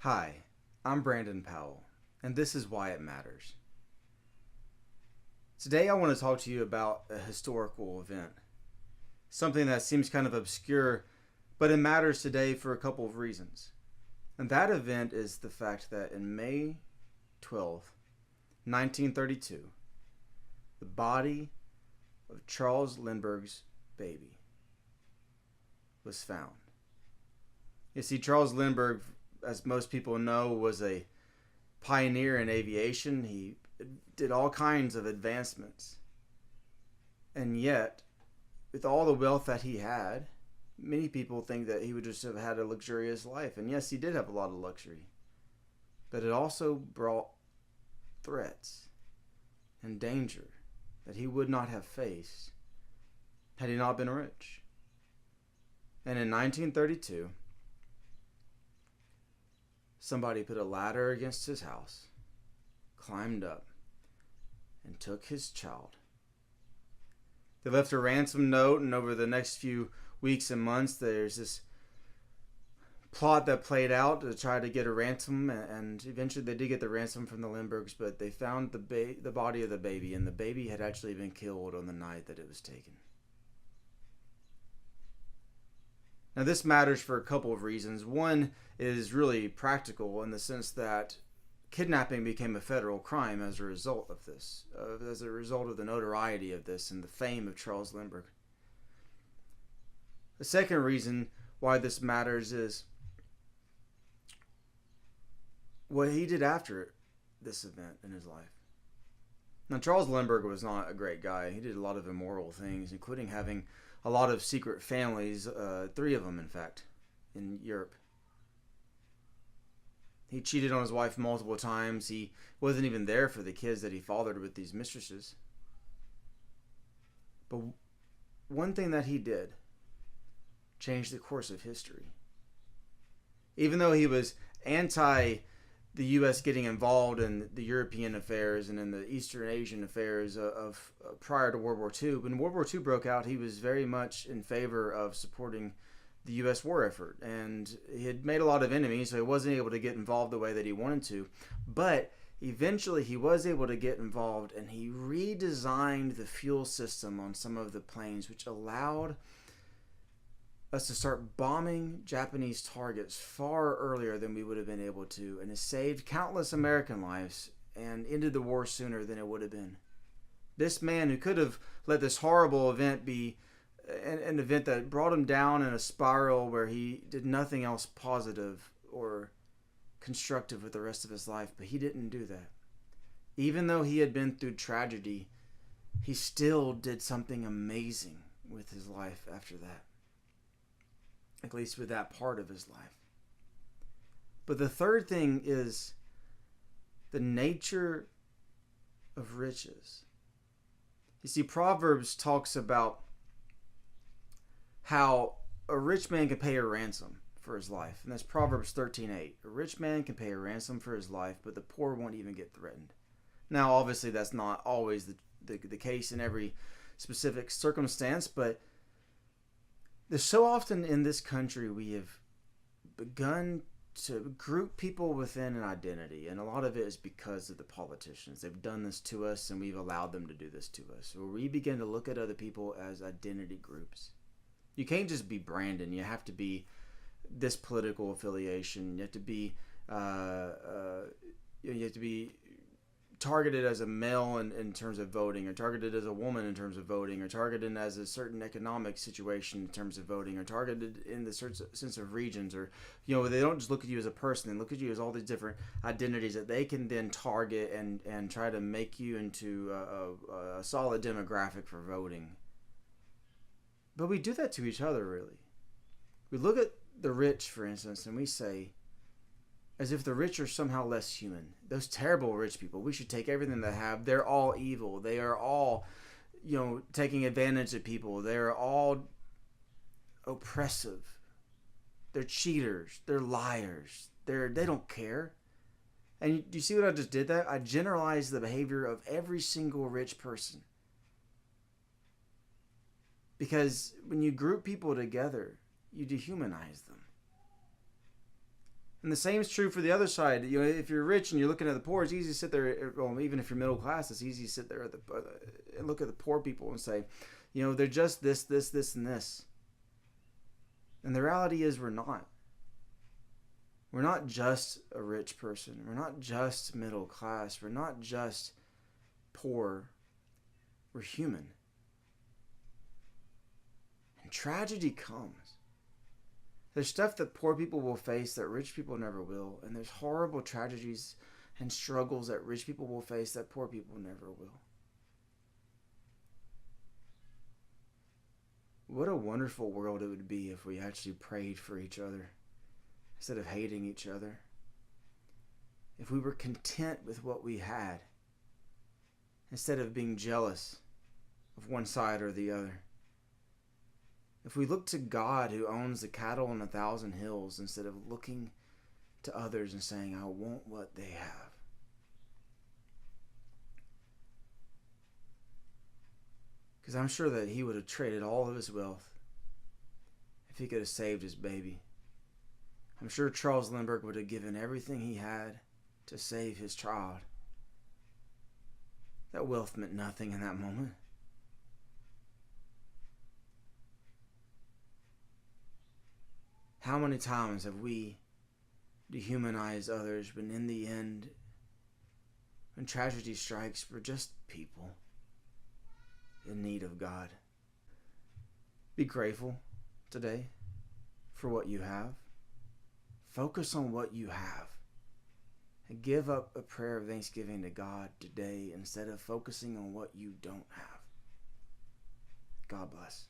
Hi, I'm Brandon Powell, and this is Why It Matters. Today I want to talk to you about a historical event, something that seems kind of obscure, but it matters today for a couple of reasons. And that event is the fact that in May 12th, 1932, the body of Charles Lindbergh's baby was found. You see, Charles Lindbergh, as most people know, was a pioneer in aviation. He did all kinds of advancements. And yet, with all the wealth that he had, many people think that he would just have had a luxurious life. And yes, he did have a lot of luxury. But it also brought threats and danger that he would not have faced had he not been rich. And in 1932, somebody put a ladder against his house, climbed up, and took his child. They left a ransom note, and over the next few weeks and months, there's this plot that played out to try to get a ransom, and eventually they did get the ransom from the Lindberghs, but they found the body of the baby, and the baby had actually been killed on the night that it was taken. Now, this matters for a couple of reasons. One is really practical in the sense that kidnapping became a federal crime as a result of this, as a result of the notoriety of this and the fame of Charles Lindbergh. The second reason why this matters is what he did after this event in his life. Now, Charles Lindbergh was not a great guy. He did a lot of immoral things, including having a lot of secret families, 3 of them, in fact, in Europe. He cheated on his wife multiple times. He wasn't even there for the kids that he fathered with these mistresses. But one thing that he did changed the course of history. Even though he was anti the U.S. getting involved in the European affairs and in the Eastern Asian affairs of prior to World War II. When World War II broke out, he was very much in favor of supporting the U.S. war effort. And he had made a lot of enemies, so he wasn't able to get involved the way that he wanted to. But eventually he was able to get involved, and he redesigned the fuel system on some of the planes, which allowed us to start bombing Japanese targets far earlier than we would have been able to, and it saved countless American lives and ended the war sooner than it would have been. This man who could have let this horrible event be an event that brought him down in a spiral where he did nothing else positive or constructive with the rest of his life, but he didn't do that. Even though he had been through tragedy, he still did something amazing with his life after that. At least with that part of his life. But the third thing is the nature of riches. You see, Proverbs talks about how a rich man can pay a ransom for his life. And that's Proverbs 13:8. A rich man can pay a ransom for his life, but the poor won't even get threatened. Now, obviously, that's not always the case in every specific circumstance, but there's so often in this country we have begun to group people within an identity, and a lot of it is because of the politicians. They've done this to us, and we've allowed them to do this to us. Where we begin to look at other people as identity groups. You can't just be Brandon. You have to be this political affiliation. You have to be targeted as a male in terms of voting, or targeted as a woman in terms of voting, or targeted as a certain economic situation in terms of voting, or targeted in the sense of regions, or they don't just look at you as a person, they look at you as all these different identities that they can then target and try to make you into a solid demographic for voting. But we do that to each other, really. We look at the rich, for instance, and we say, as if the rich are somehow less human. Those terrible rich people, we should take everything they have. They're all evil. They are all, taking advantage of people. They're all oppressive. They're cheaters. They're liars. They don't care. And do you see what I just did there? I generalized the behavior of every single rich person. Because when you group people together, you dehumanize them. And the same is true for the other side. If you're rich and you're looking at the poor, it's easy to sit there. Well, even if you're middle class, it's easy to sit there and look at the poor people and say, they're just this, this, this, and this. And the reality is we're not. We're not just a rich person. We're not just middle class. We're not just poor. We're human. And tragedy comes. There's stuff that poor people will face that rich people never will. And there's horrible tragedies and struggles that rich people will face that poor people never will. What a wonderful world it would be if we actually prayed for each other instead of hating each other. If we were content with what we had instead of being jealous of one side or the other. If we look to God who owns the cattle on 1,000 hills instead of looking to others and saying, I want what they have. Because I'm sure that he would have traded all of his wealth if he could have saved his baby. I'm sure Charles Lindbergh would have given everything he had to save his child. That wealth meant nothing in that moment. How many times have we dehumanized others, but in the end, when tragedy strikes, we're just people in need of God. Be grateful today for what you have. Focus on what you have. And give up a prayer of thanksgiving to God today instead of focusing on what you don't have. God bless.